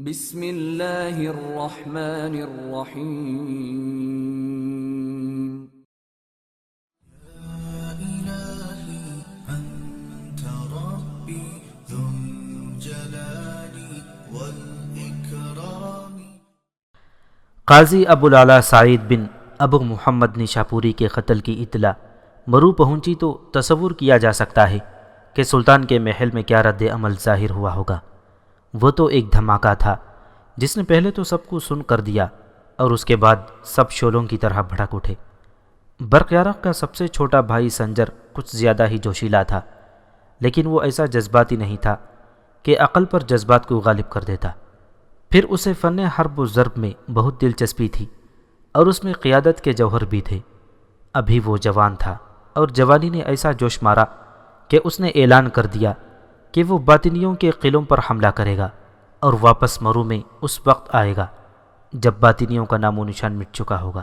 بسم اللہ الرحمن الرحیم۔ إلهي أنت ربي ذو الجلال والإكرام۔ قاضی ابوالعلا سعید بن ابو محمد نشاپوری کے قتل کی اطلاع مرو پہنچی تو تصور کیا جا سکتا ہے کہ سلطان کے محل میں کیا رد عمل ظاہر ہوا ہوگا۔ وہ تو ایک دھماکہ تھا جس نے پہلے تو سب کو سن کر دیا اور اس کے بعد سب شعلوں کی طرح بھڑک اٹھے۔ برقیارق کا سب سے چھوٹا بھائی سنجر کچھ زیادہ ہی جوشیلا تھا، لیکن وہ ایسا جذباتی نہیں تھا کہ عقل پر جذبات کو غالب کر دیتا۔ پھر اسے فن حرب و ضرب میں بہت دلچسپی تھی اور اس میں قیادت کے جوہر بھی تھے۔ ابھی وہ جوان تھا اور جوانی نے ایسا جوش مارا کہ اس نے اعلان کر دیا کہ وہ باطنیوں کے قلعوں پر حملہ کرے گا اور واپس مرو میں اس وقت آئے گا جب باطنیوں کا نام و نشان مٹ چکا ہوگا۔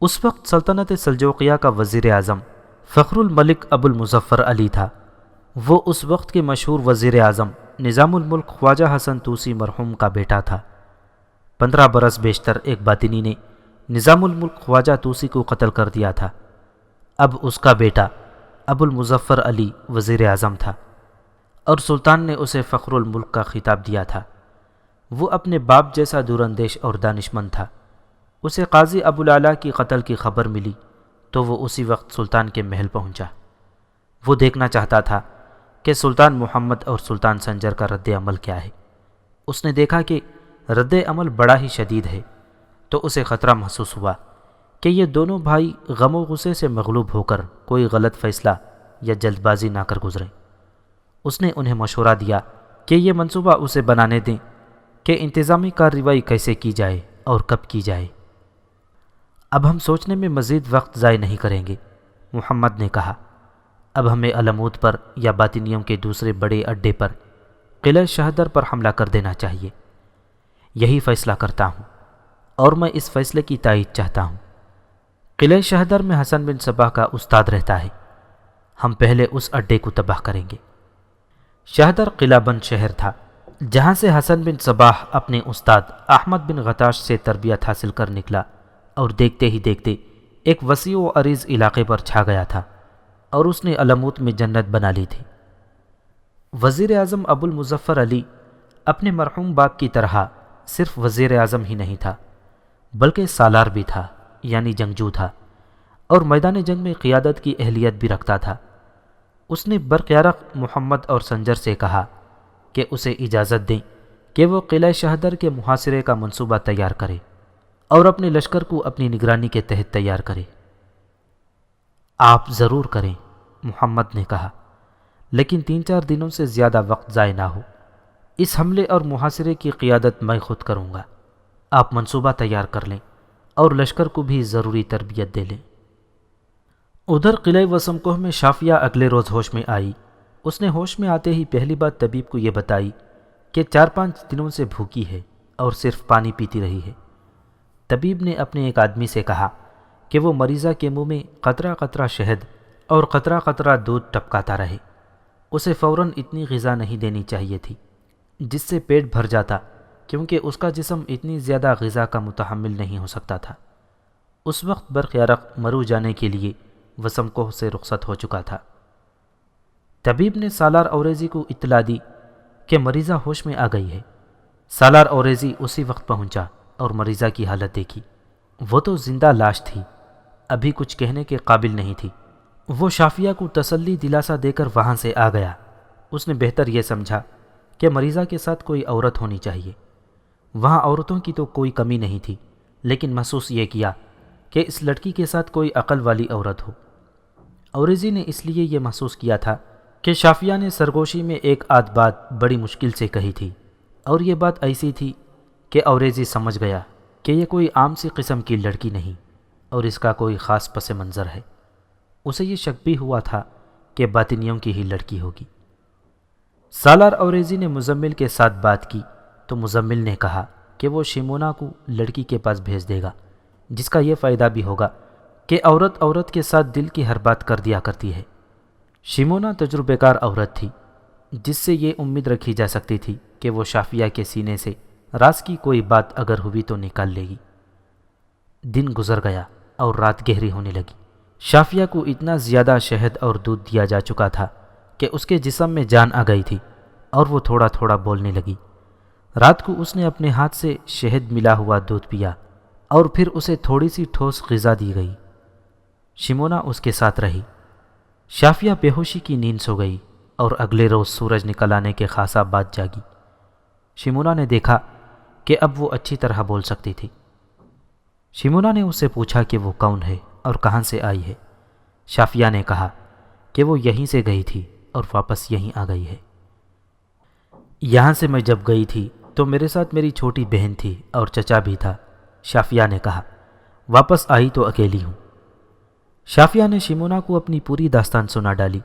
اس وقت سلطنت سلجوقیہ کا وزیر اعظم فخر الملک ابو المظفر علی تھا۔ وہ اس وقت کے مشہور وزیر اعظم نظام الملک خواجہ حسن طوسی مرحوم کا بیٹا تھا۔ 15 برس بیشتر ایک باطنی نے نظام الملک خواجہ طوسی کو قتل کر دیا تھا۔ اب اس کا بیٹا ابو المظفر علی وزیر اعظم تھا اور سلطان نے اسے فخر الملک کا خطاب دیا تھا۔ وہ اپنے باپ جیسا دوراندیش اور دانشمند تھا۔ اسے قاضی ابوالعلا کی قتل کی خبر ملی تو وہ اسی وقت سلطان کے محل پہنچا۔ وہ دیکھنا چاہتا تھا کہ سلطان محمد اور سلطان سنجر کا رد عمل کیا ہے۔ اس نے دیکھا کہ رد عمل بڑا ہی شدید ہے تو اسے خطرہ محسوس ہوا کہ یہ دونوں بھائی غم و غصے سے مغلوب ہو کر کوئی غلط فیصلہ یا جلد بازی نہ کر گزریں۔ اس نے انہیں مشورہ دیا کہ یہ منصوبہ اسے بنانے دیں کہ انتظامی کارروائی کیسے کی جائے اور کب کی جائے۔ اب ہم سوچنے میں مزید وقت ضائع نہیں کریں گے، محمد نے کہا۔ اب ہمیں علمود پر یا باطنیوں کے دوسرے بڑے اڈے پر قلعہ شہدر پر حملہ کر دینا چاہیے۔ یہی فیصلہ کرتا ہوں اور میں اس فیصلے کی تائید چاہتا ہوں۔ قلعہ شہدر میں حسن بن صباح کا استاد رہتا ہے، ہم پہلے اس اڈے کو تباہ کریں گے۔ شہدر قلعہ بند شہر تھا جہاں سے حسن بن صباح اپنے استاد احمد بن غتاش سے تربیت حاصل کر نکلا اور دیکھتے ہی دیکھتے ایک وسیع و عریض علاقے پر چھا گیا تھا اور اس نے علموت میں جنت بنا لی تھی۔ وزیر اعظم ابو المظفر علی اپنے مرحوم باپ کی طرح صرف وزیر اعظم ہی نہیں تھا بلکہ سالار بھی تھا، یعنی جنگجو تھا، اور میدان جنگ میں قیادت کی اہلیت بھی رکھتا تھا۔ اس نے برقیارق محمد اور سنجر سے کہا کہ اسے اجازت دیں کہ وہ قلعہ شہدر کے محاصرے کا منصوبہ تیار کرے اور اپنے لشکر کو اپنی نگرانی کے تحت تیار کرے۔ آپ ضرور کریں، محمد نے کہا، لیکن 3-4 دنوں سے زیادہ وقت ضائع نہ ہو۔ اس حملے اور محاصرے کی قیادت میں خود کروں گا۔ آپ منصوبہ تیار کر لیں اور لشکر کو بھی ضروری تربیت دے لیں۔ ادھر قلعہ وسم کوہ میں شافیہ اگلے روز ہوش میں آئی۔ اس نے ہوش میں آتے ہی پہلی بات طبیب کو یہ بتائی کہ 4-5 دنوں سے بھوکی ہے اور صرف پانی پیتی رہی ہے۔ طبیب نے اپنے ایک آدمی سے کہا کہ وہ مریضہ کے منہ میں قطرہ قطرہ شہد اور قطرہ قطرہ دودھ ٹپکاتا رہے۔ اسے فوراً اتنی غذا نہیں دینی چاہیے تھی جس سے پیٹ بھر جاتا، کیونکہ اس کا جسم اتنی زیادہ غذا کا متحمل نہیں ہو سکتا تھا۔ اس وقت برقیارق مرو جانے کے لیے وسم کوہ سے رخصت ہو چکا تھا۔ طبیب نے سالار اوریزی کو اطلاع دی کہ مریضہ ہوش میں آ گئی ہے۔ سالار اوریزی اسی وقت پہنچا اور مریضہ کی حالت دیکھی۔ وہ تو زندہ لاش تھی، ابھی کچھ کہنے کے قابل نہیں تھی۔ وہ شافیہ کو تسلی دلاسا دے کر وہاں سے آ گیا۔ اس نے بہتر یہ سمجھا کہ مریضہ کے ساتھ کوئی عورت ہونی چاہیے۔ وہاں عورتوں کی تو کوئی کمی نہیں تھی، لیکن محسوس یہ کیا کہ اس لڑکی کے ساتھ کوئی عقل والی عورت ہو۔ اوریزی نے اس لیے یہ محسوس کیا تھا کہ شافیہ نے سرگوشی میں ایک آدھ بات بڑی مشکل سے کہی تھی، اور یہ بات ایسی تھی کہ اوریزی سمجھ گیا کہ یہ کوئی عام سی قسم کی لڑکی نہیں اور اس کا کوئی خاص پس منظر ہے۔ اسے یہ شک بھی ہوا تھا کہ باطنیوں کی ہی لڑکی ہوگی۔ سالار اوریزی نے مزمل کے ساتھ بات کی تو مزمل نے کہا کہ وہ شیمونا کو لڑکی کے پاس بھیج دے گا، جس کا یہ فائدہ بھی ہوگا کہ عورت کے ساتھ دل کی ہر بات کر دیا کرتی ہے۔ شیمونا تجربے کار عورت تھی جس سے یہ امید رکھی جا سکتی تھی کہ وہ شافیہ کے سینے سے راز کی کوئی بات اگر ہوئی تو نکال لے گی۔ دن گزر گیا اور رات گہری ہونے لگی۔ شافیہ کو اتنا زیادہ شہد اور دودھ دیا جا چکا تھا کہ اس کے جسم میں جان آ گئی تھی اور وہ تھوڑا تھوڑا بولنے لگی۔ رات کو اس نے اپنے ہاتھ سے شہد ملا ہوا دودھ پیا اور پھر اسے تھوڑی سی ٹھوس غذا دی گئی۔ شمونا اس کے ساتھ رہی۔ شافیہ بے ہوشی کی نیند سو گئی اور اگلے روز سورج نکل آنے کے خاصا بعد جاگی۔ شمونا نے دیکھا کہ اب وہ اچھی طرح بول سکتی تھی۔ شمونا نے اس سے پوچھا کہ وہ کون ہے اور کہاں سے آئی ہے۔ شافیہ نے کہا کہ وہ یہیں سے گئی تھی اور واپس یہیں آ گئی ہے۔ یہاں سے میں جب گئی تھی تو میرے ساتھ میری چھوٹی بہن تھی اور چچا بھی تھا۔ شافیہ نے کہا واپس آئی تو اکیلی ہوں۔ شافیہ نے شمونا کو اپنی پوری داستان سنا ڈالی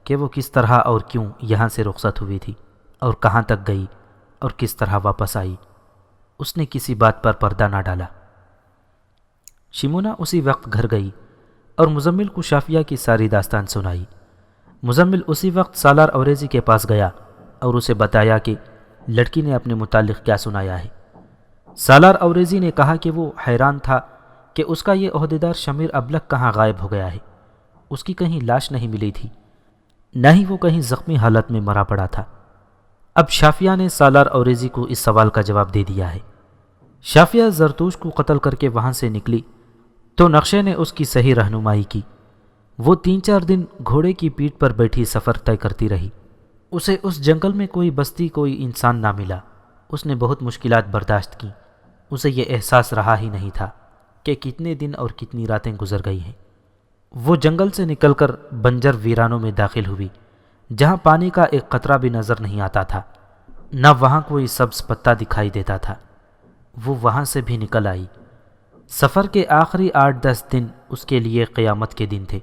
کہ وہ کس طرح اور کیوں یہاں سے رخصت ہوئی تھی اور کہاں تک گئی اور کس طرح واپس آئی۔ اس نے کسی بات پر پردہ نہ ڈالا۔ شمونا اسی وقت گھر گئی اور مزمل کو شافیہ کی ساری داستان سنائی۔ مزمل اسی وقت سالار اوریزی کے پاس گیا اور اسے بتایا کہ لڑکی نے اپنے متعلق کیا سنایا ہے۔ سالار اوریزی نے کہا کہ وہ حیران تھا کہ اس کا یہ عہدیدار شمیر ابلک کہاں غائب ہو گیا ہے۔ اس کی کہیں لاش نہیں ملی تھی، نہ ہی وہ کہیں زخمی حالت میں مرا پڑا تھا۔ اب شافیہ نے سالار اوریزی کو اس سوال کا جواب دے دیا ہے۔ شافیہ زرتوش کو قتل کر کے وہاں سے نکلی تو نقشے نے اس کی صحیح رہنمائی کی۔ وہ 3-4 دن گھوڑے کی پیٹھ پر بیٹھی سفر طے کرتی رہی۔ اسے اس جنگل میں کوئی بستی کوئی انسان نہ ملا۔ اس نے بہت مشکلات برداشت کی۔ اسے یہ احساس رہا ہی نہیں تھا کہ کتنے دن اور کتنی راتیں گزر گئی ہیں۔ وہ جنگل سے نکل کر بنجر ویرانوں میں داخل ہوئی جہاں پانی کا ایک قطرہ بھی نظر نہیں آتا تھا، نہ وہاں کوئی سبز پتا دکھائی دیتا تھا۔ وہ وہاں سے بھی نکل آئی۔ سفر کے آخری 8-10 دن اس کے لیے قیامت کے دن تھے۔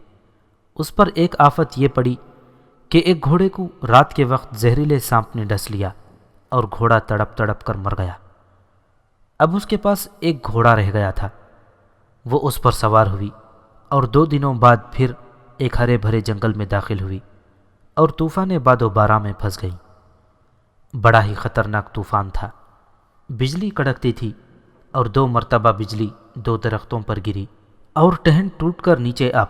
اس پر ایک آفت یہ پڑی کہ ایک گھوڑے کو رات کے وقت زہریلے سانپ نے ڈس لیا اور گھوڑا تڑپ تڑپ کر مر گیا۔ اب اس کے پاس ایک گھوڑا رہ گیا تھا۔ وہ اس پر سوار ہوئی اور 2 دنوں بعد پھر ایک ہرے بھرے جنگل میں داخل ہوئی اور طوفان باد و بارہ میں پھنس گئی۔ بڑا ہی خطرناک طوفان تھا۔ بجلی کڑکتی تھی اور 2 مرتبہ بجلی 2 درختوں پر گری اور ٹہن ٹوٹ کر نیچے آ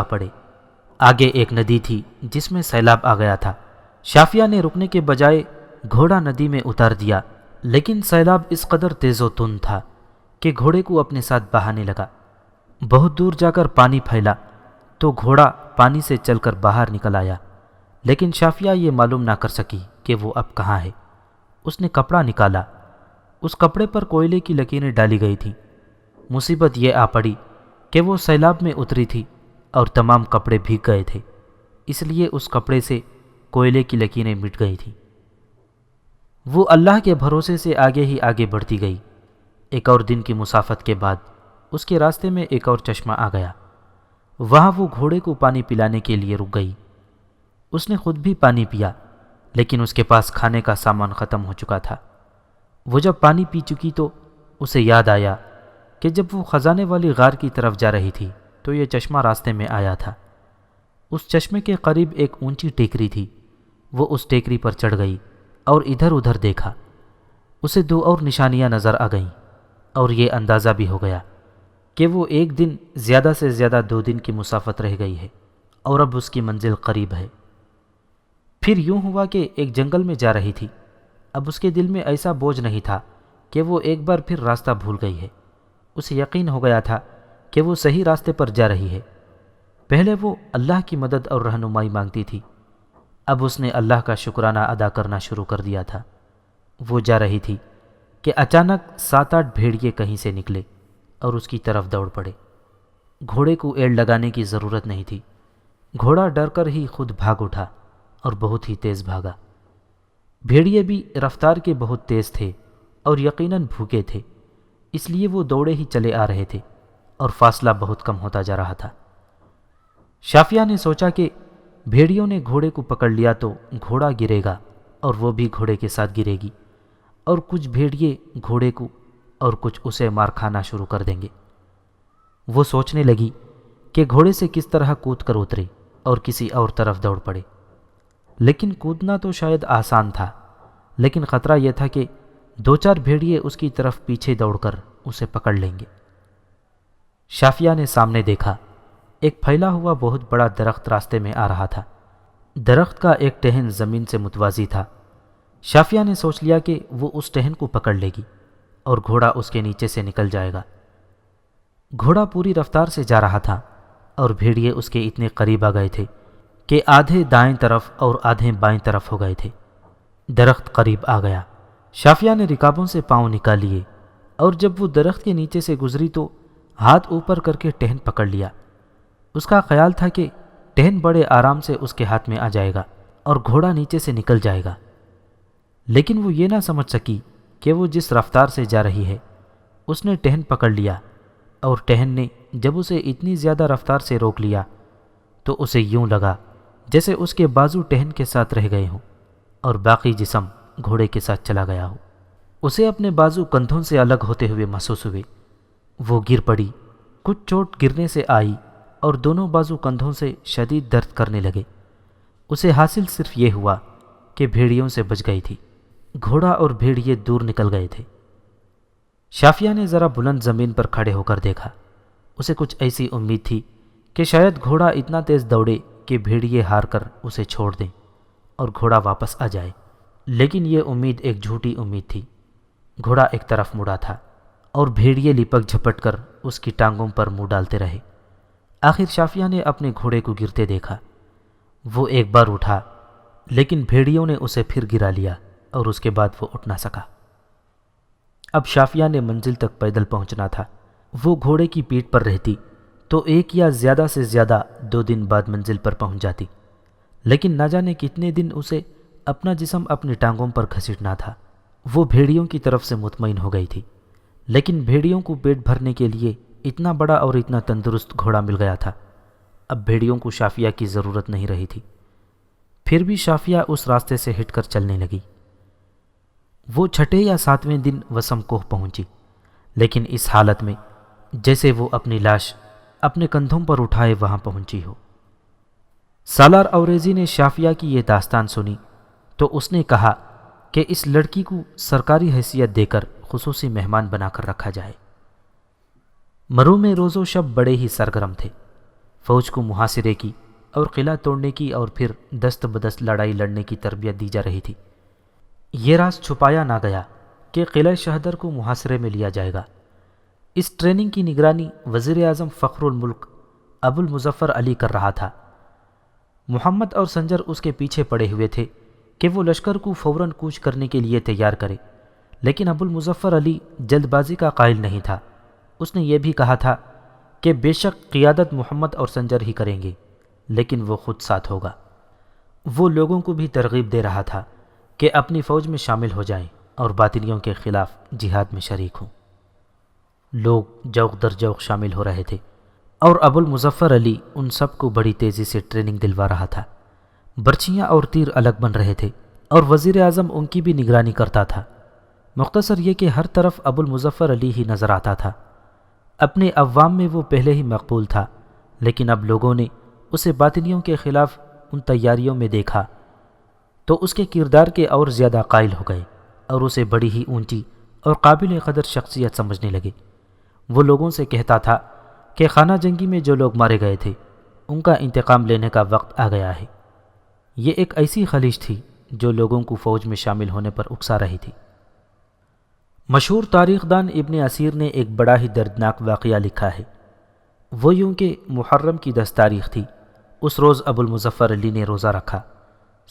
پڑے۔ آگے ایک ندی تھی جس میں سیلاب آ گیا تھا۔ شافیہ نے رکنے کے بجائے گھوڑا ندی میں اتار دیا، لیکن سیلاب اس قدر تیز و تند تھا کہ گھوڑے کو اپنے ساتھ بہانے لگا۔ بہت دور جا کر پانی پھیلا تو گھوڑا پانی سے چل کر باہر نکل آیا، لیکن شافیہ یہ معلوم نہ کر سکی کہ وہ اب کہاں ہے۔ اس نے کپڑا نکالا۔ اس کپڑے پر کوئلے کی لکیریں ڈالی گئی تھیں۔ مصیبت یہ آ پڑی کہ وہ سیلاب میں اتری تھی اور تمام کپڑے بھیگ گئے تھے، اس لیے اس کپڑے سے کوئلے کی لکیریں مٹ گئی تھیں۔ وہ اللہ کے بھروسے سے آگے ہی آگے بڑھتی گئی۔ ایک اور دن کی مسافت کے بعد اس کے راستے میں ایک اور چشمہ آ گیا۔ وہاں وہ گھوڑے کو پانی پلانے کے لیے رک گئی۔ اس نے خود بھی پانی پیا، لیکن اس کے پاس کھانے کا سامان ختم ہو چکا تھا۔ وہ جب پانی پی چکی تو اسے یاد آیا کہ جب وہ خزانے والی غار کی طرف جا رہی تھی تو یہ چشمہ راستے میں آیا تھا۔ اس چشمے کے قریب ایک اونچی ٹیکری تھی۔ وہ اس ٹیکری پر چڑھ گئی اور ادھر ادھر دیکھا۔ اسے 2 اور نشانیاں نظر آ گئیں اور یہ اندازہ بھی ہو گیا کہ وہ ایک دن زیادہ سے زیادہ 2 دن کی مسافت رہ گئی ہے اور اب اس کی منزل قریب ہے۔ پھر یوں ہوا کہ ایک جنگل میں جا رہی تھی۔ اب اس کے دل میں ایسا بوجھ نہیں تھا کہ وہ ایک بار پھر راستہ بھول گئی ہے۔ اسے یقین ہو گیا تھا کہ وہ صحیح راستے پر جا رہی ہے۔ پہلے وہ اللہ کی مدد اور رہنمائی مانگتی تھی، اب اس نے اللہ کا شکرانہ ادا کرنا شروع کر دیا تھا۔ وہ جا رہی تھی کہ اچانک 7-8 بھیڑیے کہیں سے نکلے اور اس کی طرف دوڑ پڑے۔ گھوڑے کو ایڑ لگانے کی ضرورت نہیں تھی۔ گھوڑا ڈر کر ہی خود بھاگ اٹھا اور بہت ہی تیز بھاگا۔ بھیڑیے بھی رفتار کے بہت تیز تھے اور یقیناً بھوکے تھے، اس لیے وہ دوڑے ہی چلے آ رہے تھے اور فاصلہ بہت کم ہوتا جا رہا تھا۔ شافیہ نے سوچا کہ بھیڑیوں نے گھوڑے کو پکڑ لیا تو گھوڑا گرے گا اور وہ بھی گھوڑے کے ساتھ گرے گی، اور کچھ بھیڑیے گھوڑے کو اور کچھ اسے مار کھانا شروع کر دیں گے۔ وہ سوچنے لگی کہ گھوڑے سے کس طرح کود کر اترے اور کسی اور طرف دوڑ پڑے۔ لیکن کودنا تو شاید آسان تھا، لیکن خطرہ یہ تھا کہ 2-4 بھیڑیے اس کی طرف پیچھے دوڑ کر اسے پکڑ لیں گے۔ شافیہ نے سامنے دیکھا، ایک پھیلا ہوا بہت بڑا درخت راستے میں آ رہا تھا۔ درخت کا ایک ٹہن زمین سے متوازی تھا۔ شافیہ نے سوچ لیا کہ وہ اس ٹہن کو پکڑ لے گی اور گھوڑا اس کے نیچے سے نکل جائے گا۔ گھوڑا پوری رفتار سے جا رہا تھا اور بھیڑیے اس کے اتنے قریب آ گئے تھے کہ آدھے دائیں طرف اور آدھے بائیں طرف ہو گئے تھے۔ درخت قریب آ گیا۔ شافیہ نے رکابوں سے پاؤں نکال لیے اور جب وہ درخت کے نیچے سے گزری تو ہاتھ اوپر کر کے ٹہن پکڑ لیا۔ اس کا خیال تھا کہ ٹہن بڑے آرام سے اس کے ہاتھ میں آ جائے گا اور گھوڑا نیچے سے نکل جائے گا، لیکن وہ یہ نہ سمجھ سکی کہ وہ جس رفتار سے جا رہی ہے۔ اس نے ٹہن پکڑ لیا اور ٹہن نے جب اسے اتنی زیادہ رفتار سے روک لیا تو اسے یوں لگا جیسے اس کے بازو ٹہن کے ساتھ رہ گئے ہوں اور باقی جسم گھوڑے کے ساتھ چلا گیا ہو۔ اسے اپنے بازو کندھوں سے الگ ہوتے ہوئے محسوس ہوئے۔ وہ گر پڑی، کچھ چوٹ گرنے سے آئی اور دونوں بازو کندھوں سے شدید درد کرنے لگے۔ اسے حاصل صرف یہ ہوا کہ بھیڑیوں سے بچ گئی تھی۔ گھوڑا اور بھیڑیے دور نکل گئے تھے۔ شافیہ نے ذرا بلند زمین پر کھڑے ہو کر دیکھا۔ اسے کچھ ایسی امید تھی کہ شاید گھوڑا اتنا تیز دوڑے کہ بھیڑیے ہار کر اسے چھوڑ دیں اور گھوڑا واپس آ جائے، لیکن یہ امید ایک جھوٹی امید تھی۔ گھوڑا ایک طرف مڑا تھا اور بھیڑیے لپک جھپٹ کر اس کی ٹانگوں پر منہ ڈالتے رہے۔ آخر شافیہ نے اپنے گھوڑے کو گرتے دیکھا۔ وہ ایک بار اٹھا، لیکن بھیڑیوں نے اسے پھر گرا لیا اور اس کے بعد وہ اٹھ نہ سکا۔ اب شافیہ نے منزل تک پیدل پہنچنا تھا۔ وہ گھوڑے کی پیٹھ پر رہتی تو 1 یا زیادہ سے زیادہ 2 دن بعد منزل پر پہنچ جاتی، لیکن نہ جانے کتنے دن اسے اپنا جسم اپنی ٹانگوں پر گھسیٹنا تھا۔ وہ بھیڑیوں کی طرف سے مطمئن ہو گئی تھی، لیکن بھیڑیوں کو پیٹ بھرنے کے لیے اتنا بڑا اور اتنا تندرست گھوڑا مل گیا تھا۔ اب بھیڑیوں کو شافیہ کی ضرورت نہیں رہی تھی۔ پھر بھی شافیہ اس راستے سے ہٹ کر چلنے لگی۔ وہ 6 یا 7ویں دن وسم کوہ پہنچی، لیکن اس حالت میں جیسے وہ اپنی لاش اپنے کندھوں پر اٹھائے وہاں پہنچی ہو۔ سالار اوریزی نے شافیہ کی یہ داستان سنی تو اس نے کہا کہ اس لڑکی کو سرکاری حیثیت دے کر خصوصی مہمان بنا کر رکھا جائے۔ مرو میں روز و شب بڑے ہی سرگرم تھے۔ فوج کو محاصرے کی اور قلعہ توڑنے کی اور پھر دست بدست لڑائی لڑنے کی تربیت دی جا رہی تھی۔ یہ راز چھپایا نہ گیا کہ قلعہ شہدر کو محاصرے میں لیا جائے گا۔ اس ٹریننگ کی نگرانی وزیر اعظم فخر الملک ابو المظفر علی کر رہا تھا۔ محمد اور سنجر اس کے پیچھے پڑے ہوئے تھے کہ وہ لشکر کو فوراً کوچ کرنے کے لیے تیار کرے، لیکن ابو المظفر علی جلد بازی کا قائل نہیں تھا۔ اس نے یہ بھی کہا تھا کہ بے شک قیادت محمد اور سنجر ہی کریں گے، لیکن وہ خود ساتھ ہوگا۔ وہ لوگوں کو بھی ترغیب دے رہا تھا کہ اپنی فوج میں شامل ہو جائیں اور باطنیوں کے خلاف جہاد میں شریک ہوں۔ لوگ جوق در جوق شامل ہو رہے تھے اور ابو المظفر علی ان سب کو بڑی تیزی سے ٹریننگ دلوا رہا تھا۔ برچیاں اور تیر الگ بن رہے تھے اور وزیر اعظم ان کی بھی نگرانی کرتا تھا۔ مختصر یہ کہ ہر طرف ابو المظفر علی ہی نظر آتا تھا۔ اپنے عوام میں وہ پہلے ہی مقبول تھا، لیکن اب لوگوں نے اسے باطنیوں کے خلاف ان تیاریوں میں دیکھا تو اس کے کردار کے اور زیادہ قائل ہو گئے اور اسے بڑی ہی اونچی اور قابل قدر شخصیت سمجھنے لگے۔ وہ لوگوں سے کہتا تھا کہ خانہ جنگی میں جو لوگ مارے گئے تھے ان کا انتقام لینے کا وقت آ گیا ہے۔ یہ ایک ایسی خلیج تھی جو لوگوں کو فوج میں شامل ہونے پر اکسا رہی تھی۔ مشہور تاریخ دان ابن اسیر نے ایک بڑا ہی دردناک واقعہ لکھا ہے۔ وہ یوں کہ محرم کی 10 تاریخ تھی۔ اس روز ابو المظفر علی نے روزہ رکھا۔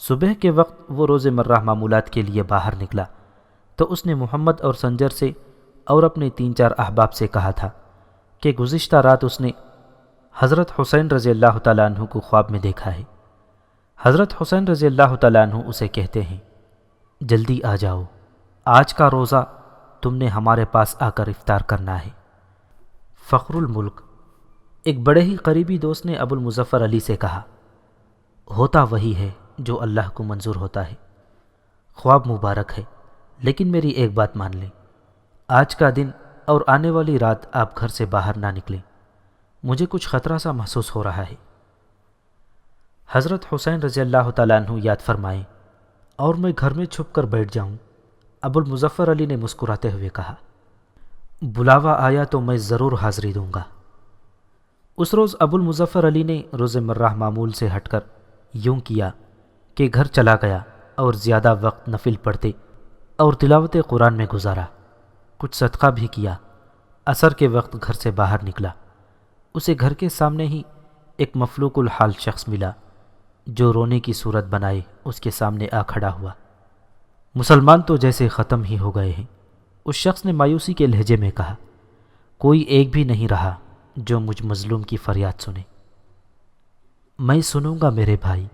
صبح کے وقت وہ روز مرہ معمولات کے لیے باہر نکلا تو اس نے محمد اور سنجر سے اور اپنے 3-4 احباب سے کہا تھا کہ گزشتہ رات اس نے حضرت حسین رضی اللہ تعالیٰ عنہ کو خواب میں دیکھا ہے۔ حضرت حسین رضی اللہ تعالیٰ عنہ اسے کہتے ہیں، جلدی آ جاؤ، آج کا روزہ تم نے ہمارے پاس آ کر افطار کرنا ہے۔ فخر الملک ایک بڑے ہی قریبی دوست نے ابو المظفر علی سے کہا، ہوتا وہی ہے جو اللہ کو منظور ہوتا ہے۔ خواب مبارک ہے، لیکن میری ایک بات مان لیں، آج کا دن اور آنے والی رات آپ گھر سے باہر نہ نکلیں، مجھے کچھ خطرہ سا محسوس ہو رہا ہے۔ حضرت حسین رضی اللہ تعالیٰ عنہ یاد فرمائیں اور میں گھر میں چھپ کر بیٹھ جاؤں؟ ابو المظفر علی نے مسکراتے ہوئے کہا، بلاوا آیا تو میں ضرور حاضری دوں گا۔ اس روز ابو المظفر علی نے روز مرہ معمول سے ہٹ کر یوں کیا کہ گھر چلا گیا اور زیادہ وقت نفل پڑھتے اور تلاوت قرآن میں گزارا، کچھ صدقہ بھی کیا۔ عصر کے وقت گھر سے باہر نکلا، اسے گھر کے سامنے ہی ایک مفلوق الحال شخص ملا جو رونے کی صورت بنائے اس کے سامنے آ کھڑا ہوا۔ مسلمان تو جیسے ختم ہی ہو گئے ہیں۔ اس شخص نے مایوسی کے لہجے میں کہا، کوئی ایک بھی نہیں رہا جو مجھ مظلوم کی فریاد سنے۔ میں سنوں گا میرے بھائی،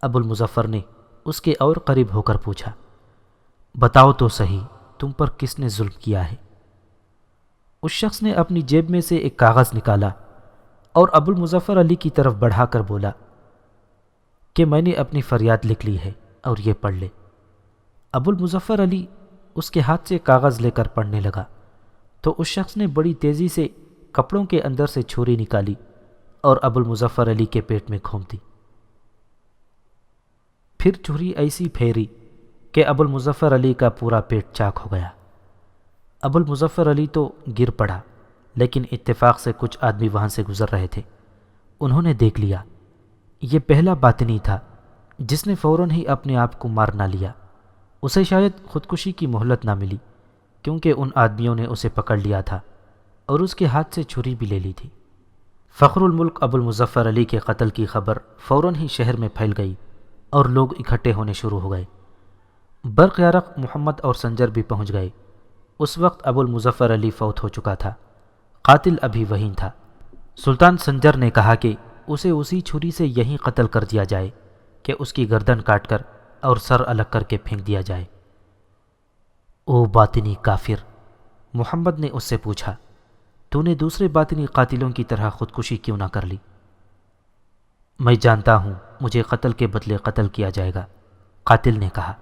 ابو المظفر نے اس کے اور قریب ہو کر پوچھا، بتاؤ تو صحیح تم پر کس نے ظلم کیا ہے؟ اس شخص نے اپنی جیب میں سے ایک کاغذ نکالا اور ابو المظفر علی کی طرف بڑھا کر بولا کہ میں نے اپنی فریاد لکھ لی ہے اور یہ پڑھ لے۔ ابو المظفر علی اس کے ہاتھ سے کاغذ لے کر پڑھنے لگا تو اس شخص نے بڑی تیزی سے کپڑوں کے اندر سے چھری نکالی اور ابو المظفر علی کے پیٹ میں گھونپ دی۔ پھر چھری ایسی پھیری کہ ابو المظفر علی کا پورا پیٹ چاک ہو گیا۔ ابو المظفر علی تو گر پڑا، لیکن اتفاق سے کچھ آدمی وہاں سے گزر رہے تھے، انہوں نے دیکھ لیا۔ یہ پہلا باطنی تھا جس نے فوراً ہی اپنے آپ کو مار نہ لیا۔ اسے شاید خودکشی کی مہلت نہ ملی کیونکہ ان آدمیوں نے اسے پکڑ لیا تھا اور اس کے ہاتھ سے چھری بھی لے لی تھی۔ فخر الملک ابو المظفر علی کے قتل کی خبر فوراً ہی شہر میں پھیل گئی اور لوگ اکٹھے ہونے شروع ہو گئے۔ برق یارق محمد اور سنجر بھی پہنچ گئے۔ اس وقت ابو المظفر علی فوت ہو چکا تھا، قاتل ابھی وہیں تھا۔ سلطان سنجر نے کہا کہ اسے اسی چھری سے یہیں قتل کر دیا جائے کہ اس کی گردن کاٹ کر اور سر الگ کر کے پھینک دیا جائے۔ او باطنی کافر، محمد نے اس سے پوچھا، تو نے دوسرے باطنی قاتلوں کی طرح خودکشی کیوں نہ کر لی؟ میں جانتا ہوں مجھے قتل کے بدلے قتل کیا جائے گا، قاتل نے کہا۔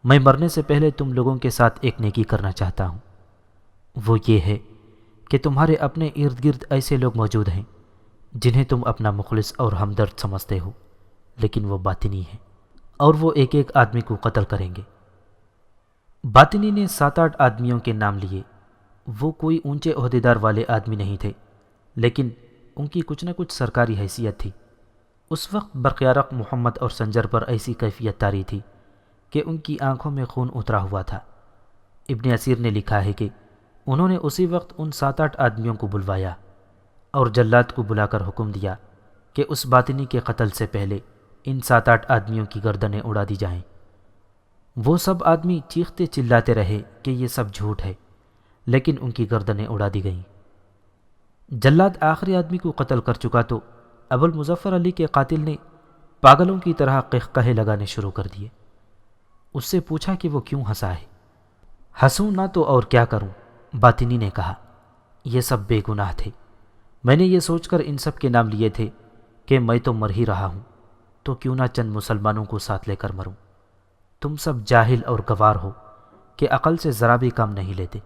میں مرنے سے پہلے تم لوگوں کے ساتھ ایک نیکی کرنا چاہتا ہوں، وہ یہ ہے کہ تمہارے اپنے ارد گرد ایسے لوگ موجود ہیں جنہیں تم اپنا مخلص اور ہمدرد سمجھتے ہو، لیکن وہ باطنی ہیں اور وہ ایک ایک آدمی کو قتل کریں گے۔ باطنی نے 7-8 آدمیوں کے نام لیے۔ وہ کوئی اونچے عہدیدار والے آدمی نہیں تھے، لیکن ان کی کچھ نہ کچھ سرکاری حیثیت تھی۔ اس وقت برق یارق محمد اور سنجر پر ایسی کیفیت طاری تھی کہ ان کی آنکھوں میں خون اترا ہوا تھا۔ ابن اسیر نے لکھا ہے کہ انہوں نے اسی وقت ان 7-8 آدمیوں کو بلوایا اور جلاد کو بلا کر حکم دیا کہ اس باطنی کے قتل سے پہلے ان 7-8 آدمیوں کی گردنیں اڑا دی جائیں۔ وہ سب آدمی چیختے چلاتے رہے کہ یہ سب جھوٹ ہے، لیکن ان کی گردنیں اڑا دی گئیں۔ جلاد آخری آدمی کو قتل کر چکا تو ابو المظفر علی کے قاتل نے پاگلوں کی طرح قہقہے لگانے شروع کر دیے۔ اس سے پوچھا کہ وہ کیوں ہنسا ہے۔ ہنسوں نہ تو اور کیا کروں، باطنی نے کہا، یہ سب بے گناہ تھے۔ میں نے یہ سوچ کر ان سب کے نام لیے تھے کہ میں تو مر ہی رہا ہوں تو کیوں نہ چند مسلمانوں کو ساتھ لے کر مروں۔ تم سب جاہل اور گوار ہو کہ عقل سے ذرا بھی کام نہیں لیتے۔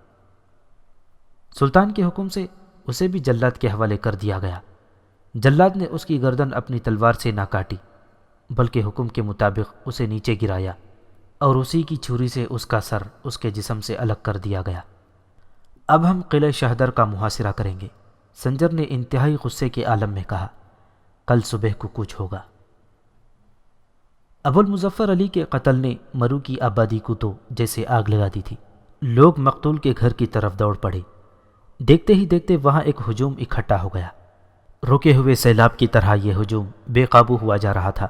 سلطان کے حکم سے اسے بھی جلاد کے حوالے کر دیا گیا۔ جلاد نے اس کی گردن اپنی تلوار سے نہ کاٹی، بلکہ حکم کے مطابق اسے نیچے گرایا اور اسی کی چھری سے اس کا سر اس کے جسم سے الگ کر دیا گیا۔ اب ہم قلعہ شہدر کا محاصرہ کریں گے، سنجر نے انتہائی غصے کے عالم میں کہا۔ کل صبح کو کچھ ہوگا۔ ابو المظفر علی کے قتل نے مرو کی آبادی کو تو جیسے آگ لگا دی تھی۔ لوگ مقتول کے گھر کی طرف دوڑ پڑے۔ دیکھتے ہی دیکھتے وہاں ایک ہجوم اکٹھا ہو گیا۔ رکے ہوئے سیلاب کی طرح یہ ہجوم بے قابو ہوا جا رہا تھا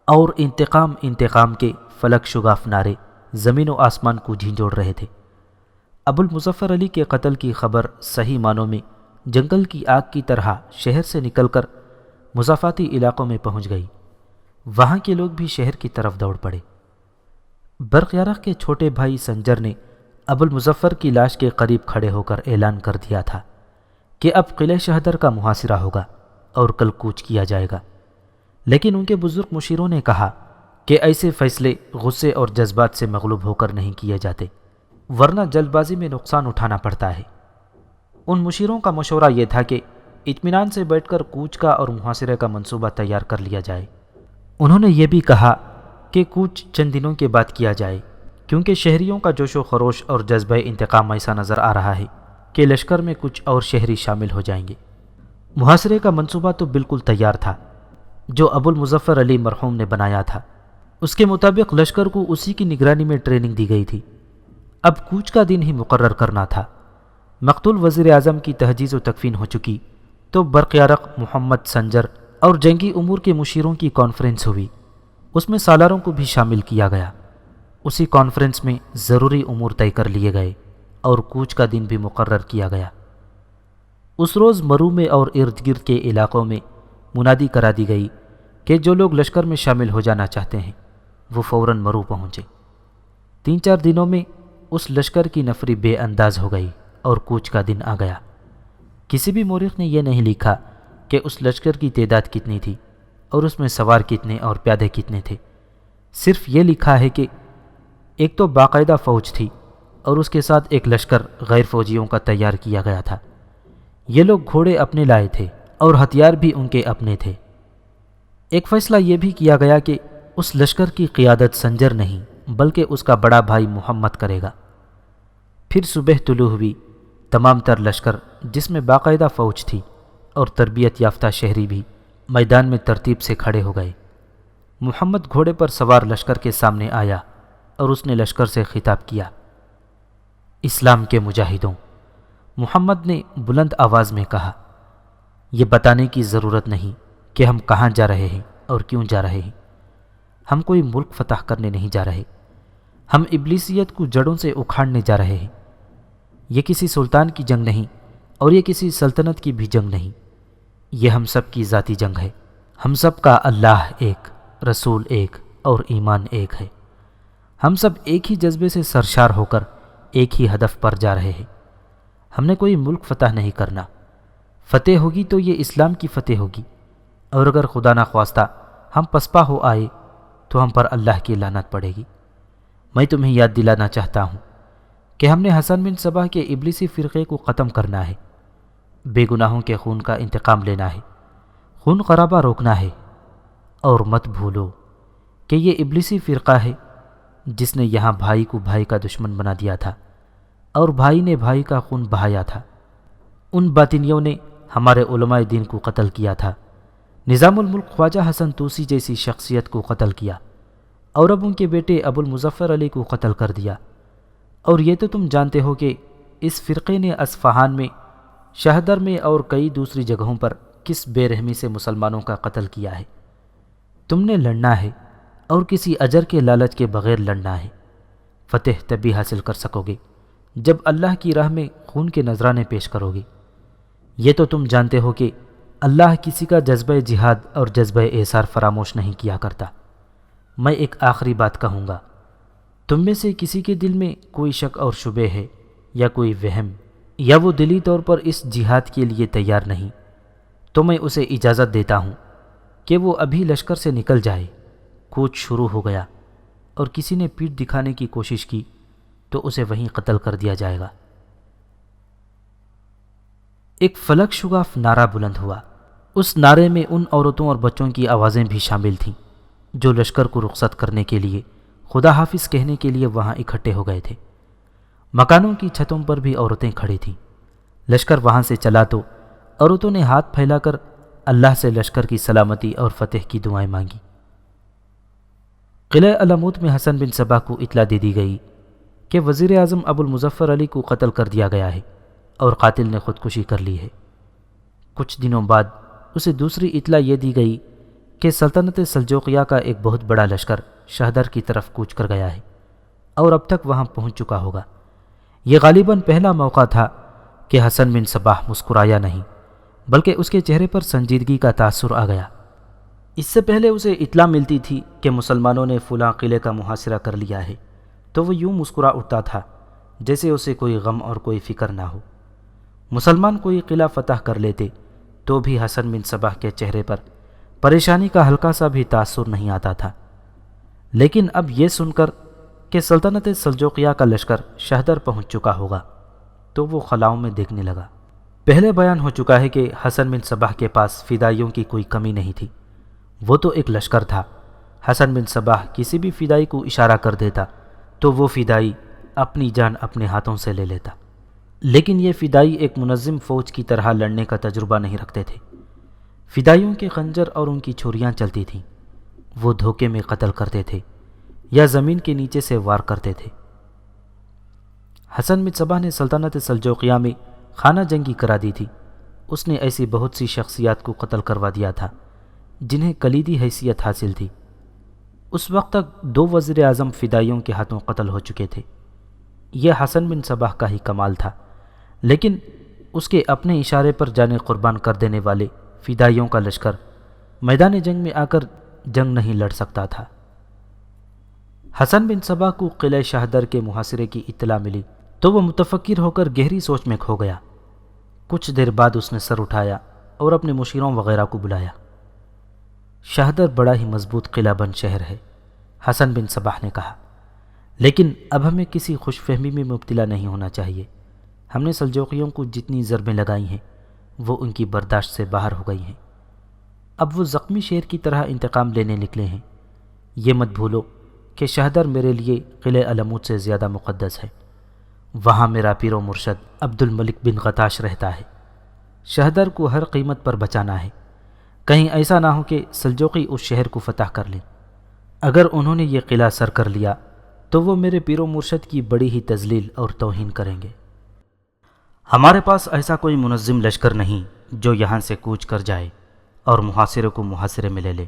اور انتقام کے فلک شگاف نعرے زمین و آسمان کو جھنجھوڑ رہے تھے۔ ابو المظفر علی کے قتل کی خبر صحیح معنوں میں جنگل کی آگ کی طرح شہر سے نکل کر مضافاتی علاقوں میں پہنچ گئی۔ وہاں کے لوگ بھی شہر کی طرف دوڑ پڑے۔ برق یارق کے چھوٹے بھائی سنجر نے ابو المظفر کی لاش کے قریب کھڑے ہو کر اعلان کر دیا تھا کہ اب قلعہ شہدر کا محاصرہ ہوگا اور کل کوچ کیا جائے گا، لیکن ان کے بزرگ مشیروں نے کہا کہ ایسے فیصلے غصے اور جذبات سے مغلوب ہو کر نہیں کیے جاتے، ورنہ جلد بازی میں نقصان اٹھانا پڑتا ہے۔ ان مشیروں کا مشورہ یہ تھا کہ اطمینان سے بیٹھ کر کوچ کا اور محاصرے کا منصوبہ تیار کر لیا جائے۔ انہوں نے یہ بھی کہا کہ کوچ چند دنوں کے بعد کیا جائے، کیونکہ شہریوں کا جوش و خروش اور جذبہ انتقام ایسا نظر آ رہا ہے کہ لشکر میں کچھ اور شہری شامل ہو جائیں گے۔ محاصرے کا منصوبہ تو بالکل تیار تھا جو ابو المظفر علی مرحوم نے بنایا تھا۔ اس کے مطابق لشکر کو اسی کی نگرانی میں ٹریننگ دی گئی تھی۔ اب کوچ کا دن ہی مقرر کرنا تھا۔ مقتول وزیر اعظم کی تجہیز و تکفین ہو چکی تو برق یارق محمد سنجر اور جنگی امور کے مشیروں کی کانفرنس ہوئی۔ اس میں سالاروں کو بھی شامل کیا گیا۔ اسی کانفرنس میں ضروری امور طے کر لیے گئے اور کوچ کا دن بھی مقرر کیا گیا۔ اس روز مرو میں اور ارد گرد کے علاقوں میں منادی کرا دی گئی کہ جو لوگ لشکر میں شامل ہو جانا چاہتے ہیں وہ فوراً مرو پہنچے۔ 3-4 دنوں میں اس لشکر کی نفری بے انداز ہو گئی اور کوچ کا دن آ گیا۔ کسی بھی مورخ نے یہ نہیں لکھا کہ اس لشکر کی تعداد کتنی تھی اور اس میں سوار کتنے اور پیادے کتنے تھے۔ صرف یہ لکھا ہے کہ ایک تو باقاعدہ فوج تھی اور اس کے ساتھ ایک لشکر غیر فوجیوں کا تیار کیا گیا تھا۔ یہ لوگ گھوڑے اپنے لائے تھے اور ہتھیار بھی ان کے اپنے تھے۔ ایک فیصلہ یہ بھی کیا گیا کہ اس لشکر کی قیادت سنجر نہیں بلکہ اس کا بڑا بھائی محمد کرے گا۔ پھر صبح طلوع ہوئی۔ تمام تر لشکر جس میں باقاعدہ فوج تھی اور تربیت یافتہ شہری بھی میدان میں ترتیب سے کھڑے ہو گئے۔ محمد گھوڑے پر سوار لشکر کے سامنے آیا اور اس نے لشکر سے خطاب کیا۔ اسلام کے مجاہدوں، محمد نے بلند آواز میں کہا، یہ بتانے کی ضرورت نہیں کہ ہم کہاں جا رہے ہیں اور کیوں جا رہے ہیں۔ ہم کوئی ملک فتح کرنے نہیں جا رہے، ہم ابلیسیت کو جڑوں سے اکھاڑنے جا رہے ہیں۔ یہ کسی سلطان کی جنگ نہیں اور یہ کسی سلطنت کی بھی جنگ نہیں، یہ ہم سب کی ذاتی جنگ ہے۔ ہم سب کا اللہ ایک، رسول ایک اور ایمان ایک ہے۔ ہم سب ایک ہی جذبے سے سرشار ہو کر ایک ہی ہدف پر جا رہے ہیں۔ ہم نے کوئی ملک فتح نہیں کرنا، فتح ہوگی تو یہ اسلام کی فتح ہوگی، اور اگر خدا نخواستہ ہم پسپا ہو آئے تو ہم پر اللہ کی لعنت پڑے گی۔ میں تمہیں یاد دلانا چاہتا ہوں کہ ہم نے حسن بن صباح کے ابلیسی فرقے کو ختم کرنا ہے، بے گناہوں کے خون کا انتقام لینا ہے، خون خرابہ روکنا ہے، اور مت بھولو کہ یہ ابلیسی فرقہ ہے جس نے یہاں بھائی کو بھائی کا دشمن بنا دیا تھا اور بھائی نے بھائی کا خون بہایا تھا۔ ان باطنیوں نے ہمارے علماء دین کو قتل کیا تھا، نظام الملک خواجہ حسن طوسی جیسی شخصیت کو قتل کیا اور اب ان کے بیٹے ابو المظفر علی کو قتل کر دیا۔ اور یہ تو تم جانتے ہو کہ اس فرقے نے اصفہان میں، شہدر میں اور کئی دوسری جگہوں پر کس بے رحمی سے مسلمانوں کا قتل کیا ہے۔ تم نے لڑنا ہے اور کسی اجر کے لالچ کے بغیر لڑنا ہے۔ فتح تبھی حاصل کر سکو گے جب اللہ کی راہ میں خون کے نذرانے پیش کرو گے۔ یہ تو تم جانتے ہو کہ اللہ کسی کا جذبہ جہاد اور جذبہ ایثار فراموش نہیں کیا کرتا۔ میں ایک آخری بات کہوں گا، تم میں سے کسی کے دل میں کوئی شک اور شبہ ہے یا کوئی وہم، یا وہ دلی طور پر اس جہاد کے لیے تیار نہیں، تو میں اسے اجازت دیتا ہوں کہ وہ ابھی لشکر سے نکل جائے۔ کوچ شروع ہو گیا اور کسی نے پیٹھ دکھانے کی کوشش کی تو اسے وہیں قتل کر دیا جائے گا۔ ایک فلک شگاف نعرہ بلند ہوا۔ اس نعرے میں ان عورتوں اور بچوں کی آوازیں بھی شامل تھیں جو لشکر کو رخصت کرنے کے لیے، خدا حافظ کہنے کے لیے وہاں اکٹھے ہو گئے تھے۔ مکانوں کی چھتوں پر بھی عورتیں کھڑی تھیں۔ لشکر وہاں سے چلا تو عورتوں نے ہاتھ پھیلا کر اللہ سے لشکر کی سلامتی اور فتح کی دعائیں مانگی۔ قلعہ علموت میں حسن بن صباح کو اطلاع دے دی گئی کہ وزیر اعظم ابو المظفر علی کو قتل کر دیا گیا ہے اور قاتل نے خودکشی کر لی ہے۔ کچھ دنوں بعد اسے دوسری اطلاع یہ دی گئی کہ سلطنت سلجوقیہ کا ایک بہت بڑا لشکر شہدر کی طرف کوچ کر گیا ہے اور اب تک وہاں پہنچ چکا ہوگا۔ یہ غالباً پہلا موقع تھا کہ حسن بن صباح مسکرایا نہیں بلکہ اس کے چہرے پر سنجیدگی کا تاثر آ گیا۔ اس سے پہلے اسے اطلاع ملتی تھی کہ مسلمانوں نے فلاں قلعے کا محاصرہ کر لیا ہے تو وہ یوں مسکرا اٹھتا تھا جیسے اسے کوئی غم اور کوئی فکر نہ ہو۔ مسلمان کوئی قلعہ فتح کر لیتے تو بھی حسن بن صباح کے چہرے پر پریشانی کا ہلکا سا بھی تاثر نہیں آتا تھا، لیکن اب یہ سن کر کہ سلطنت سلجوقیہ کا لشکر شہدر پہنچ چکا ہوگا تو وہ خلاؤں میں دیکھنے لگا۔ پہلے بیان ہو چکا ہے کہ حسن بن صباح کے پاس فدائیوں کی کوئی کمی نہیں تھی، وہ تو ایک لشکر تھا حسن بن صباح کسی بھی فدائی کو اشارہ کر دیتا تو وہ فدائی اپنی جان اپنے ہاتھوں سے لے لیتا، لیکن یہ فدائی ایک منظم فوج کی طرح لڑنے کا تجربہ نہیں رکھتے تھے۔ فدائیوں کے خنجر اور ان کی چھریاں چلتی تھیں، وہ دھوکے میں قتل کرتے تھے یا زمین کے نیچے سے وار کرتے تھے۔ حسن بن صباح نے سلطنت سلجوقیہ میں خانہ جنگی کرا دی تھی۔ اس نے ایسی بہت سی شخصیات کو قتل کروا دیا تھا جنہیں کلیدی حیثیت حاصل تھی۔ اس وقت تک 2 وزیر اعظم فدائیوں کے ہاتھوں قتل ہو چکے تھے۔ یہ حسن بن صباح کا ہی کمال تھا، لیکن اس کے اپنے اشارے پر جانیں قربان کر دینے والے فدائیوں کا لشکر میدان جنگ میں آ کر جنگ نہیں لڑ سکتا تھا۔ حسن بن صباح کو قلعہ شہدر کے محاصرے کی اطلاع ملی تو وہ متفکر ہو کر گہری سوچ میں کھو گیا۔ کچھ دیر بعد اس نے سر اٹھایا اور اپنے مشیروں وغیرہ کو بلایا۔ شہدر بڑا ہی مضبوط قلعہ بند شہر ہے، حسن بن صباح نے کہا، لیکن اب ہمیں کسی خوش فہمی میں مبتلا نہیں ہونا چاہیے۔ ہم نے سلجوقیوں کو جتنی ضربیں لگائی ہیں وہ ان کی برداشت سے باہر ہو گئی ہیں۔ اب وہ زخمی شیر کی طرح انتقام لینے نکلے ہیں۔ یہ مت بھولو کہ شہدر میرے لیے قلعہ علمود سے زیادہ مقدس ہے۔ وہاں میرا پیر و مرشد عبد الملک بن غتاش رہتا ہے۔ شہدر کو ہر قیمت پر بچانا ہے، کہیں ایسا نہ ہو کہ سلجوقی اس شہر کو فتح کر لیں۔ اگر انہوں نے یہ قلعہ سر کر لیا تو وہ میرے پیر و مرشد کی بڑی ہی تذلیل اور توہین کریں گے۔ ہمارے پاس ایسا کوئی منظم لشکر نہیں جو یہاں سے کوچ کر جائے اور محاصرے کو محاصرے میں لے لے۔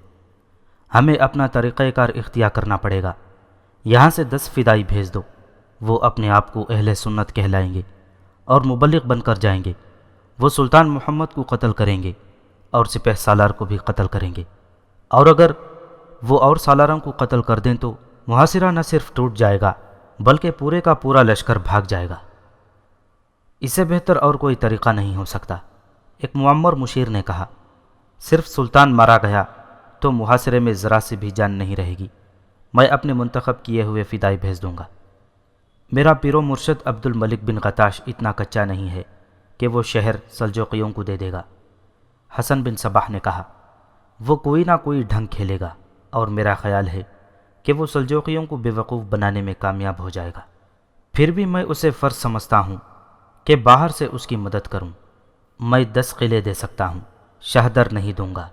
ہمیں اپنا طریقہ کار اختیار کرنا پڑے گا۔ یہاں سے 10 فدائی بھیج دو، وہ اپنے آپ کو اہل سنت کہلائیں گے اور مبلغ بن کر جائیں گے۔ وہ سلطان محمد کو قتل کریں گے اور سپہ سالار کو بھی قتل کریں گے، اور اگر وہ اور سالاروں کو قتل کر دیں تو محاصرہ نہ صرف ٹوٹ جائے گا بلکہ پورے کا پورا لشکر بھاگ جائے گا۔ اس سے بہتر اور کوئی طریقہ نہیں ہو سکتا، ایک معمر مشیر نے کہا۔ صرف سلطان مارا گیا تو محاصرے میں ذرا سی بھی جان نہیں رہے گی۔ میں اپنے منتخب کیے ہوئے فدائی بھیج دوں گا۔ میرا پیر و مرشد عبد الملک بن غتاش اتنا کچا نہیں ہے کہ وہ شہر سلجوقیوں کو دے دے گا۔ حسن بن صباح نے کہا، وہ کوئی نہ کوئی ڈھنگ کھیلے گا اور میرا خیال ہے کہ وہ سلجوقیوں کو بے وقوف بنانے میں کامیاب ہو جائے گا۔ پھر بھی میں اسے فرض سمجھتا ہوں کہ باہر سے اس کی مدد کروں۔ میں 10 قلعے دے سکتا ہوں، شہدر نہیں دوں گا۔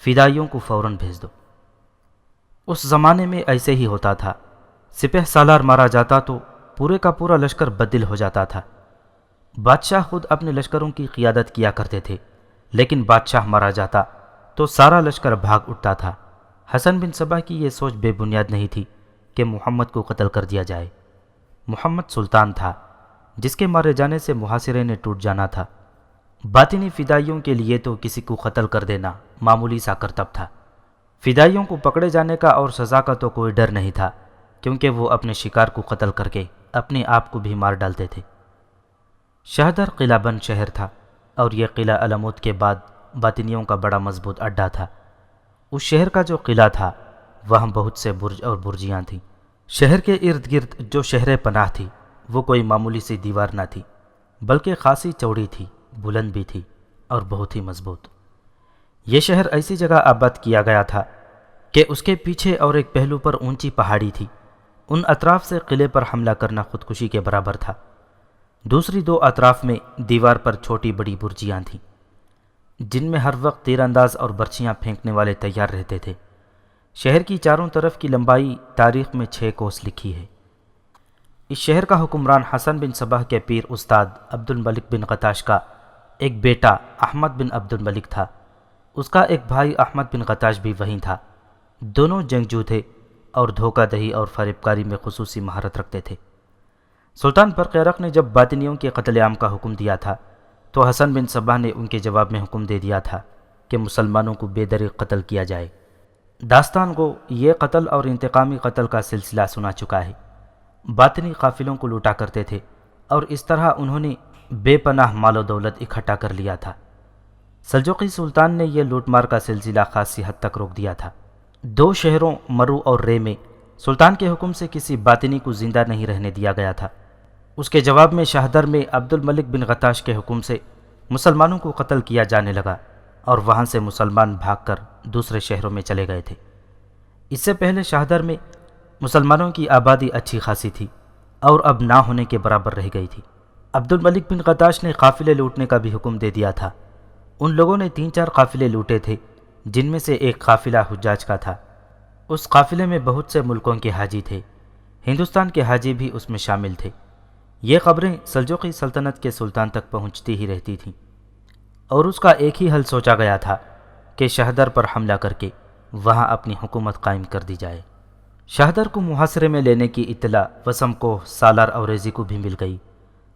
فدائیوں کو فوراً بھیج دو۔ اس زمانے میں ایسے ہی ہوتا تھا، سپہ سالار مارا جاتا تو پورے کا پورا لشکر بدل ہو جاتا تھا۔ بادشاہ خود اپنے لشکروں کی قیادت کیا کرتے تھے، لیکن بادشاہ مارا جاتا تو سارا لشکر بھاگ اٹھتا تھا۔ حسن بن صباح کی یہ سوچ بے بنیاد نہیں تھی کہ محمد کو قتل کر دیا جائے۔ محمد سلطان تھا جس کے مارے جانے سے محاصرے نے ٹوٹ جانا تھا۔ باطنی فدائیوں کے لیے تو کسی کو قتل کر دینا معمولی سا کرتب تھا۔ فدائیوں کو پکڑے جانے کا اور سزا کا تو کوئی ڈر نہیں تھا، کیونکہ وہ اپنے شکار کو قتل کر کے اپنے آپ کو بھی مار ڈالتے تھے۔ شہدر قلعہ بند شہر تھا اور یہ قلعہ علمود کے بعد باطنیوں کا بڑا مضبوط اڈا تھا۔ اس شہر کا جو قلعہ تھا وہاں بہت سے برج اور برجیاں تھیں۔ شہر کے ارد گرد جو شہر پناہ تھی وہ کوئی معمولی سی دیوار نہ تھی، بلکہ خاصی چوڑی تھی، بلند بھی تھی اور بہت ہی مضبوط۔ یہ شہر ایسی جگہ آباد کیا گیا تھا کہ اس کے پیچھے اور ایک پہلو پر اونچی پہاڑی تھی۔ ان اطراف سے قلعے پر حملہ کرنا خودکشی کے برابر تھا۔ دوسری 2 اطراف میں دیوار پر چھوٹی بڑی برجیاں تھیں جن میں ہر وقت تیر انداز اور برچیاں پھینکنے والے تیار رہتے تھے۔ شہر کی چاروں طرف کی لمبائی تاریخ میں 6 کوس لکھی ہے۔ اس شہر کا حکمران حسن بن صباح کے پیر استاد عبد الملک بن غتاش کا ایک بیٹا احمد بن عبد الملک تھا۔ اس کا ایک بھائی احمد بن غتاش بھی وہیں تھا۔ دونوں جنگجو تھے اور دھوکہ دہی اور فریب کاری میں خصوصی مہارت رکھتے تھے۔ سلطان برقیرق نے جب باطنیوں کے قتل عام کا حکم دیا تھا تو حسن بن صباح نے ان کے جواب میں حکم دے دیا تھا کہ مسلمانوں کو بے دریغ قتل کیا جائے۔ داستان کو یہ قتل اور انتقامی قتل کا سلسلہ سنا چکا ہے۔ باطنی قافلوں کو لوٹا کرتے تھے اور اس طرح انہوں نے بے پناہ مال و دولت اکٹھا کر لیا تھا۔ سلجوقی سلطان نے یہ لوٹ مار کا سلسلہ خاصی حد تک روک دیا تھا۔ 2 شہروں مرو اور رے میں سلطان کے حکم سے کسی باطنی کو زندہ نہیں رہنے دیا گیا تھا۔ اس کے جواب میں شہدر میں عبد الملک بن غتاش کے حکم سے مسلمانوں کو قتل کیا جانے لگا اور وہاں سے مسلمان بھاگ کر دوسرے شہروں میں چلے گئے تھے۔ اس سے پہلے شہدر میں مسلمانوں کی آبادی اچھی خاصی تھی اور اب نہ ہونے کے برابر رہ گئی تھی۔ عبد الملک بن قتاش نے قافلے لوٹنے کا بھی حکم دے دیا تھا۔ ان لوگوں نے 3-4 قافلے لوٹے تھے، جن میں سے ایک قافلہ حجاج کا تھا۔ اس قافلے میں بہت سے ملکوں کے حاجی تھے، ہندوستان کے حاجی بھی اس میں شامل تھے۔ یہ خبریں سلجوقی سلطنت کے سلطان تک پہنچتی ہی رہتی تھیں، اور اس کا ایک ہی حل سوچا گیا تھا کہ شہدر پر حملہ کر کے وہاں اپنی حکومت قائم کر دی جائے۔ شہدر کو محاصرے میں لینے کی اطلاع وسم کو، سالار اوریزی کو بھی مل گئی۔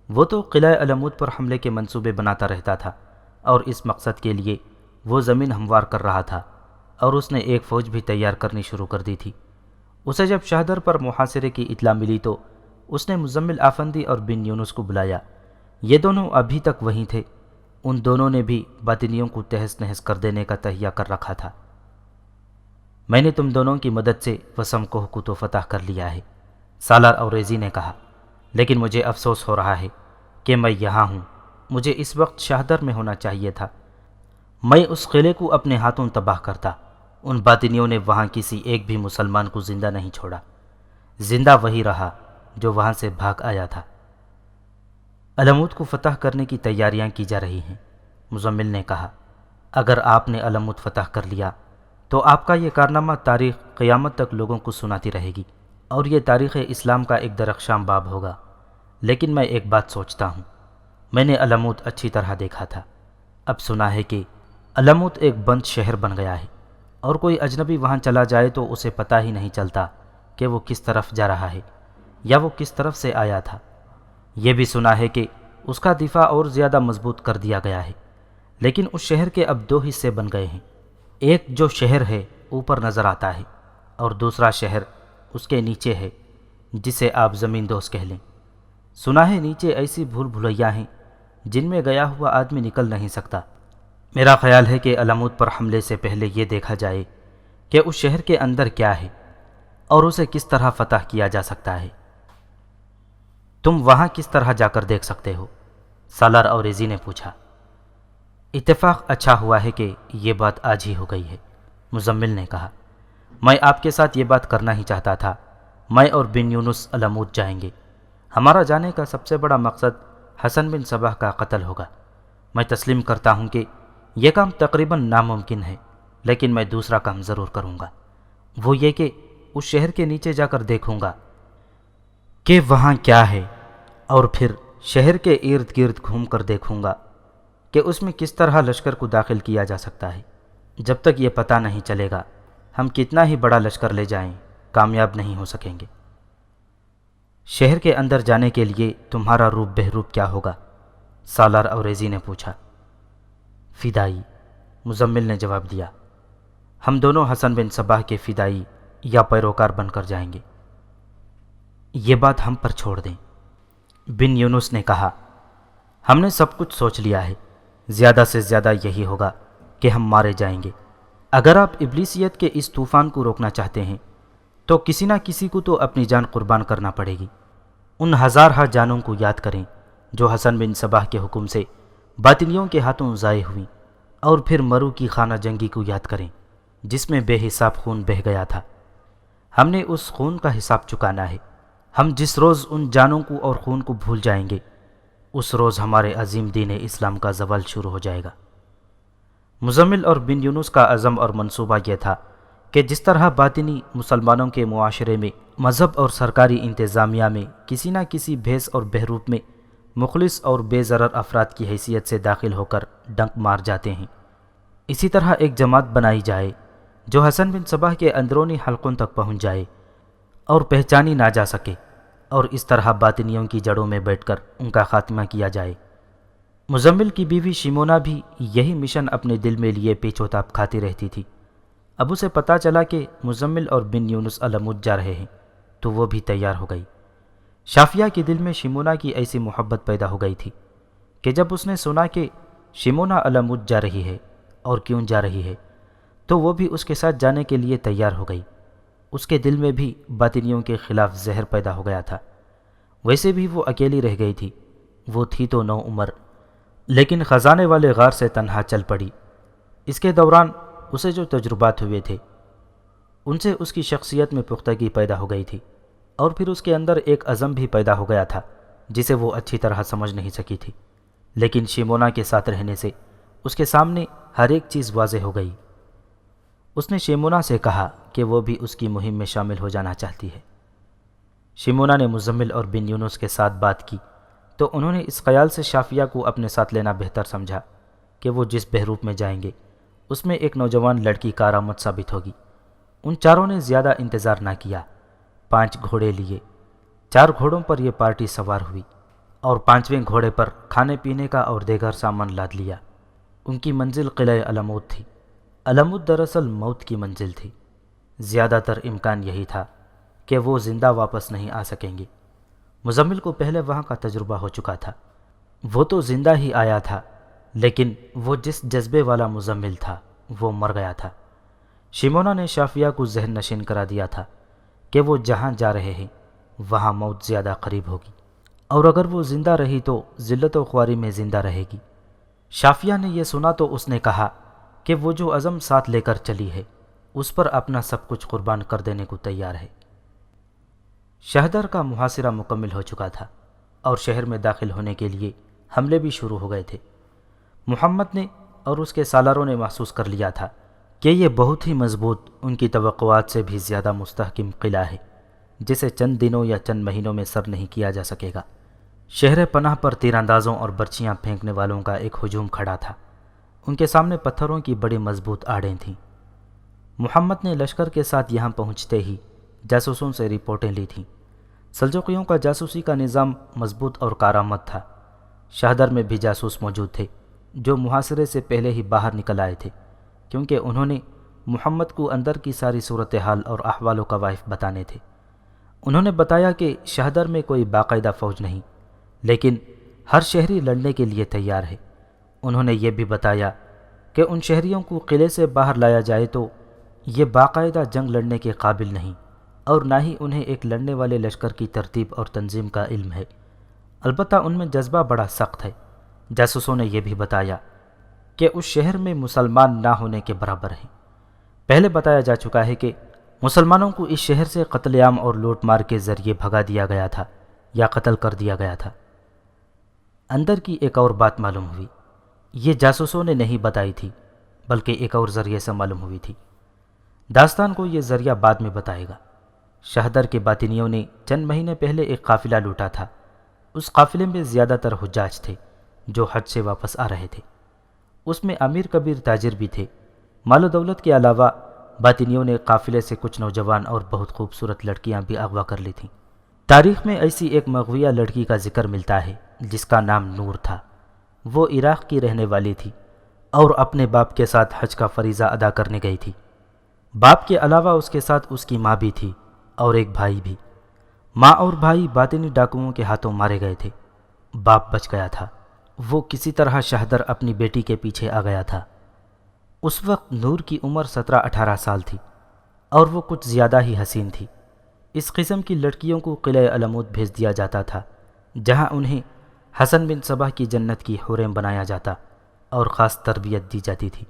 وہ تو قلعہ علمود پر حملے کے منصوبے بناتا رہتا تھا، اور اس مقصد کے لیے وہ زمین ہموار کر رہا تھا، اور اس نے ایک فوج بھی تیار کرنی شروع کر دی تھی۔ اسے جب شہدر پر محاصرے کی اطلاع ملی تو اس نے مزمل آفندی اور بن یونس کو بلایا۔ یہ دونوں ابھی تک وہیں تھے۔ ان دونوں نے بھی باطنیوں کو تہس نہس کر دینے کا تہیہ کر رکھا تھا۔ میں نے تم دونوں کی مدد سے وسم کوہ کو تو فتح کر لیا ہے، سالار اوریزی نے کہا، لیکن مجھے افسوس ہو رہا ہے کہ میں یہاں ہوں۔ مجھے اس وقت شہدر میں ہونا چاہیے تھا۔ میں اس قلعے کو اپنے ہاتھوں تباہ کرتا۔ ان باطنیوں نے وہاں کسی ایک بھی مسلمان کو زندہ نہیں چھوڑا۔ زندہ وہی رہا جو وہاں سے بھاگ آیا تھا۔ علمود کو فتح کرنے کی تیاریاں کی جا رہی ہیں، مزمل نے کہا۔ اگر آپ نے علمود فتح کر لیا تو آپ کا یہ کارنامہ تاریخ قیامت تک لوگوں کو سناتی رہے گی، اور یہ تاریخ اسلام کا ایک درخشاں باب ہوگا۔ لیکن میں ایک بات سوچتا ہوں، میں نے علمود اچھی طرح دیکھا تھا۔ اب سنا ہے کہ علمود ایک بند شہر بن گیا ہے، اور کوئی اجنبی وہاں چلا جائے تو اسے پتہ ہی نہیں چلتا کہ وہ کس طرف جا رہا ہے یا وہ کس طرف سے آیا تھا۔ یہ بھی سنا ہے کہ اس کا دفاع اور زیادہ مضبوط کر دیا گیا ہے، لیکن اس شہر کے اب 2 حصے بن گئے ہیں۔ ایک جو شہر ہے اوپر نظر آتا ہے، اور دوسرا شہر اس کے نیچے ہے، جسے آپ زمین دوز کہہ لیں۔ سنا ہے نیچے ایسی بھول بھلیاں ہیں جن میں گیا ہوا آدمی نکل نہیں سکتا۔ میرا خیال ہے کہ علمود پر حملے سے پہلے یہ دیکھا جائے کہ اس شہر کے اندر کیا ہے اور اسے کس طرح فتح کیا جا سکتا ہے۔ تم وہاں کس طرح جا کر دیکھ سکتے ہو؟ سالار اوریزی نے پوچھا۔ اتفاق اچھا ہوا ہے کہ یہ بات آج ہی ہو گئی ہے، مزمل نے کہا۔ میں آپ کے ساتھ یہ بات کرنا ہی چاہتا تھا۔ میں اور بن یونس علمود جائیں گے۔ ہمارا جانے کا سب سے بڑا مقصد حسن بن صباح کا قتل ہوگا۔ میں تسلیم کرتا ہوں کہ یہ کام تقریباً ناممکن ہے، لیکن میں دوسرا کام ضرور کروں گا۔ وہ یہ کہ اس شہر کے نیچے جا کر دیکھوں گا کہ وہاں کیا ہے، اور پھر شہر کے ارد گرد گھوم کر دیکھوں گا کہ اس میں کس طرح لشکر کو داخل کیا جا سکتا ہے۔ جب تک یہ پتہ نہیں چلے گا، ہم کتنا ہی بڑا لشکر لے جائیں کامیاب نہیں ہو سکیں گے۔ شہر کے اندر جانے کے لیے تمہارا روپ بہروپ کیا ہوگا؟ سالار اوریزی نے پوچھا۔ فدائی، مزمل نے جواب دیا۔ ہم دونوں حسن بن صباح کے فدائی یا پیروکار بن کر جائیں گے۔ یہ بات ہم پر چھوڑ دیں، بن یونس نے کہا۔ ہم نے سب کچھ سوچ لیا ہے، زیادہ سے زیادہ یہی ہوگا کہ ہم مارے جائیں گے۔ اگر آپ ابلیسیت کے اس طوفان کو روکنا چاہتے ہیں تو کسی نہ کسی کو تو اپنی جان قربان کرنا پڑے گی۔ ان ہزارہ جانوں کو یاد کریں جو حسن بن صباح کے حکم سے باطنیوں کے ہاتھوں ضائع ہوئیں، اور پھر مرو کی خانہ جنگی کو یاد کریں جس میں بے حساب خون بہہ گیا تھا۔ ہم نے اس خون کا حساب چکانا ہے۔ ہم جس روز ان جانوں کو اور خون کو بھول جائیں گے، اس روز ہمارے عظیم دین اسلام کا زوال شروع ہو جائے گا۔ مزمل اور بن یونس کا عزم اور منصوبہ یہ تھا کہ جس طرح باطنی مسلمانوں کے معاشرے میں، مذہب اور سرکاری انتظامیہ میں کسی نہ کسی بھیس اور بہروپ میں مخلص اور بے ضرر افراد کی حیثیت سے داخل ہو کر ڈنک مار جاتے ہیں، اسی طرح ایک جماعت بنائی جائے جو حسن بن صباح کے اندرونی حلقوں تک پہنچ جائے اور پہچانی نہ جا سکے، اور اس طرح باطنیوں کی جڑوں میں بیٹھ کر ان کا خاتمہ کیا جائے۔ مزمل کی بیوی شیمونا بھی یہی مشن اپنے دل میں لیے پیچو تاب کھاتی رہتی تھی۔ اب اسے پتہ چلا کہ مزمل اور بن یونس علمود جا رہے ہیں تو وہ بھی تیار ہو گئی۔ شافیہ کے دل میں شیمونا کی ایسی محبت پیدا ہو گئی تھی کہ جب اس نے سنا کہ شیمونا علمود جا رہی ہے اور کیوں جا رہی ہے، تو وہ بھی اس کے ساتھ جانے کے لیے تیار ہو گئی۔ اس کے دل میں بھی باطنیوں کے خلاف زہر پیدا ہو گیا تھا۔ ویسے بھی وہ اکیلی رہ گئی تھی۔ وہ تھی تو 9 عمر، لیکن خزانے والے غار سے تنہا چل پڑی۔ اس کے دوران اسے جو تجربات ہوئے تھے ان سے اس کی شخصیت میں پختگی پیدا ہو گئی تھی، اور پھر اس کے اندر ایک عزم بھی پیدا ہو گیا تھا جسے وہ اچھی طرح سمجھ نہیں سکی تھی، لیکن شیمونا کے ساتھ رہنے سے اس کے سامنے ہر ایک چیز واضح ہو گئی۔ اس نے شیمونا سے کہا کہ وہ بھی اس کی مہم میں شامل ہو جانا چاہتی ہے۔ شیمونا نے مزمل اور بن یونس کے ساتھ بات کی تو انہوں نے اس خیال سے شافیہ کو اپنے ساتھ لینا بہتر سمجھا کہ وہ جس بحروپ میں جائیں گے اس میں ایک نوجوان لڑکی کارآمد ثابت ہوگی۔ ان چاروں نے زیادہ انتظار نہ کیا، 5 گھوڑے لیے، 4 گھوڑوں پر یہ پارٹی سوار ہوئی اور 5ویں گھوڑے پر کھانے پینے کا اور دیگر سامان لاد لیا۔ ان کی منزل قلعہ علمود تھی۔ علمود دراصل موت کی منزل تھی۔ زیادہ تر امکان یہی تھا کہ وہ زندہ واپس نہیں آ سکیں گے۔ مزمل کو پہلے وہاں کا تجربہ ہو چکا تھا۔ وہ تو زندہ ہی آیا تھا، لیکن وہ جس جذبے والا مزمل تھا وہ مر گیا تھا۔ شیمونا نے شافیہ کو ذہن نشین کرا دیا تھا کہ وہ جہاں جا رہے ہیں وہاں موت زیادہ قریب ہوگی، اور اگر وہ زندہ رہی تو ذلت و خواری میں زندہ رہے گی۔ شافیہ نے یہ سنا تو اس نے کہا کہ وہ جو عزم ساتھ لے کر چلی ہے اس پر اپنا سب کچھ قربان کر دینے کو تیار ہے۔ شہدر کا محاصرہ مکمل ہو چکا تھا اور شہر میں داخل ہونے کے لیے حملے بھی شروع ہو گئے تھے۔ محمد نے اور اس کے سالاروں نے محسوس کر لیا تھا کہ یہ بہت ہی مضبوط، ان کی توقعات سے بھی زیادہ مستحکم قلعہ ہے جسے چند دنوں یا چند مہینوں میں سر نہیں کیا جا سکے گا۔ شہر پناہ پر تیر اندازوں اور برچیاں پھینکنے والوں کا ایک ہجوم کھڑا تھا۔ ان کے سامنے پتھروں کی بڑی مضبوط آڑیں تھیں۔ محمد نے لشکر کے ساتھ یہاں پہنچتے ہی جاسوسوں سے رپورٹیں لی تھیں۔ سلجوقیوں کا جاسوسی کا نظام مضبوط اور کارآمد تھا۔ شہدر میں بھی جاسوس موجود تھے جو محاصرے سے پہلے ہی باہر نکل آئے تھے، کیونکہ انہوں نے محمد کو اندر کی ساری صورتحال اور احوال و کوائف بتانے تھے۔ انہوں نے بتایا کہ شہدر میں کوئی باقاعدہ فوج نہیں، لیکن ہر شہری لڑنے کے لیے تیار ہے۔ انہوں نے یہ بھی بتایا کہ ان شہریوں کو قلعے سے باہر لایا جائے تو یہ باقاعدہ جنگ لڑنے کے قابل نہیں، اور نہ ہی انہیں ایک لڑنے والے لشکر کی ترتیب اور تنظیم کا علم ہے۔ البتہ ان میں جذبہ بڑا سخت ہے۔ جاسوسوں نے یہ بھی بتایا کہ اس شہر میں مسلمان نہ ہونے کے برابر ہیں۔ پہلے بتایا جا چکا ہے کہ مسلمانوں کو اس شہر سے قتل عام اور لوٹ مار کے ذریعے بھگا دیا گیا تھا یا قتل کر دیا گیا تھا۔ اندر کی ایک اور بات معلوم ہوئی، یہ جاسوسوں نے نہیں بتائی تھی بلکہ ایک اور ذریعے سے معلوم ہوئی تھی۔ داستان کو یہ ذریعہ بعد میں بتائے گا۔ شہدر کے باطنیوں نے چند مہینے پہلے ایک قافلہ لوٹا تھا۔ اس قافلے میں زیادہ تر حجاج تھے جو حج سے واپس آ رہے تھے۔ اس میں امیر کبیر تاجر بھی تھے۔ مال و دولت کے علاوہ باطنیوں نے قافلے سے کچھ نوجوان اور بہت خوبصورت لڑکیاں بھی اغوا کر لی تھیں۔ تاریخ میں ایسی ایک مغویہ لڑکی کا ذکر ملتا ہے جس کا نام نور تھا۔ وہ عراق کی رہنے والی تھی اور اپنے باپ کے ساتھ حج کا فریضہ ادا کرنے گئی تھی۔ باپ کے علاوہ اس کے ساتھ اس کی ماں بھی تھی اور ایک بھائی بھی۔ ماں اور بھائی باطنی ڈاکوؤں کے ہاتھوں مارے گئے تھے۔ باپ بچ گیا تھا۔ وہ کسی طرح شہدر اپنی بیٹی کے پیچھے آ گیا تھا۔ اس وقت نور کی عمر 17-18 سال تھی اور وہ کچھ زیادہ ہی حسین تھی۔ اس قسم کی لڑکیوں کو قلعہ علمود بھیج دیا جاتا تھا جہاں انہیں حسن بن صبح کی جنت کی حوریں بنایا جاتا اور خاص تربیت دی جاتی تھی۔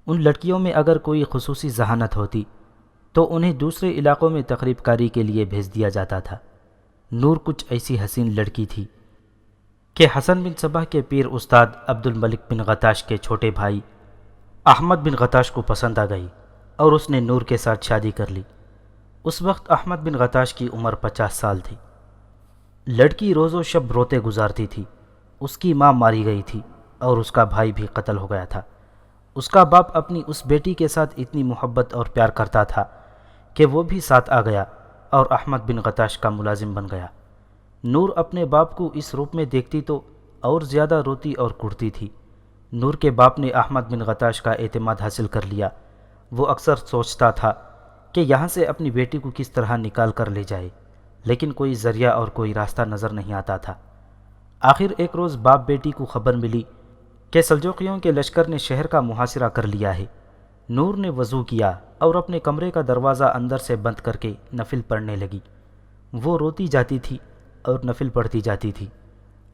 ان لڑکیوں میں اگر کوئی خصوصی ذہانت ہوتی تو انہیں دوسرے علاقوں میں تقریب کاری کے لیے بھیج دیا جاتا تھا۔ نور کچھ ایسی حسین لڑکی تھی کہ حسن بن صبح کے پیر استاد عبد الملک بن غتاش کے چھوٹے بھائی احمد بن غتاش کو پسند آ گئی اور اس نے نور کے ساتھ شادی کر لی۔ اس وقت احمد بن غتاش کی عمر 50 سال تھی۔ لڑکی روز و شب روتے گزارتی تھی۔ اس کی ماں ماری گئی تھی اور اس کا بھائی بھی قتل ہو گیا تھا۔ اس کا باپ اپنی اس بیٹی کے ساتھ اتنی محبت اور پیار کرتا تھا کہ وہ بھی ساتھ آ گیا اور احمد بن غتاش کا ملازم بن گیا۔ نور اپنے باپ کو اس روپ میں دیکھتی تو اور زیادہ روتی اور کڑتی تھی۔ نور کے باپ نے احمد بن غتاش کا اعتماد حاصل کر لیا۔ وہ اکثر سوچتا تھا کہ یہاں سے اپنی بیٹی کو کس طرح نکال کر لے جائے، لیکن کوئی ذریعہ اور کوئی راستہ نظر نہیں آتا تھا۔ آخر ایک روز باپ بیٹی کو خبر ملی کہ سلجوقیوں کے لشکر نے شہر کا محاصرہ کر لیا ہے۔ نور نے وضو کیا اور اپنے کمرے کا دروازہ اندر سے بند کر کے نفل پڑھنے لگی۔ وہ روتی جاتی تھی اور نفل پڑھتی جاتی تھی۔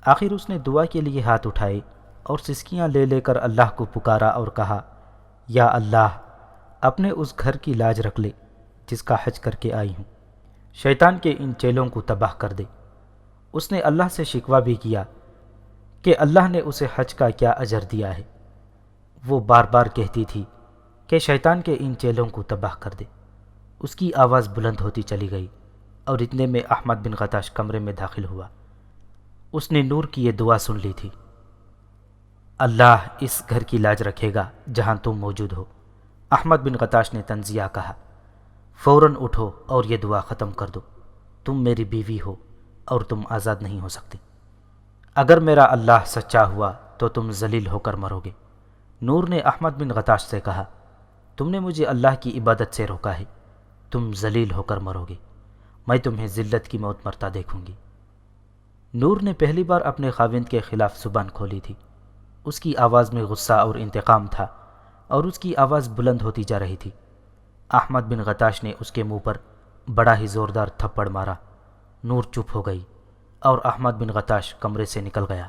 آخر اس نے دعا کے لیے ہاتھ اٹھائے اور سسکیاں لے لے کر اللہ کو پکارا اور کہا، یا اللہ، اپنے اس گھر کی لاج رکھ لے جس کا حج کر کے آئی ہوں، شیطان کے ان چیلوں کو تباہ کر دے۔ اس نے اللہ سے شکوہ بھی کیا کہ اللہ نے اسے حج کا کیا اجر دیا ہے۔ وہ بار بار کہتی تھی کہ شیطان کے ان چیلوں کو تباہ کر دے۔ اس کی آواز بلند ہوتی چلی گئی اور اتنے میں احمد بن غطاش کمرے میں داخل ہوا۔ اس نے نور کی یہ دعا سن لی تھی، اللہ اس گھر کی لاج رکھے گا جہاں تم موجود ہو۔ احمد بن غطاش نے تنزیہ کہا، فوراً اٹھو اور یہ دعا ختم کر دو، تم میری بیوی ہو اور تم آزاد نہیں ہو سکتی۔ اگر میرا اللہ سچا ہوا تو تم ذلیل ہو کر مرو گے۔ نور نے احمد بن غطاش سے کہا، تم نے مجھے اللہ کی عبادت سے روکا ہے، تم ذلیل ہو کر مرو گے، میں تمہیں ذلت کی موت مرتا دیکھوں گی۔ نور نے پہلی بار اپنے خاوند کے خلاف زبان کھولی تھی۔ اس کی آواز میں غصہ اور انتقام تھا اور اس کی آواز بلند ہوتی جا رہی تھی۔ احمد بن غطاش نے اس کے منہ پر بڑا ہی زوردار تھپڑ مارا۔ نور چپ ہو گئی اور احمد بن غطاش کمرے سے نکل گیا۔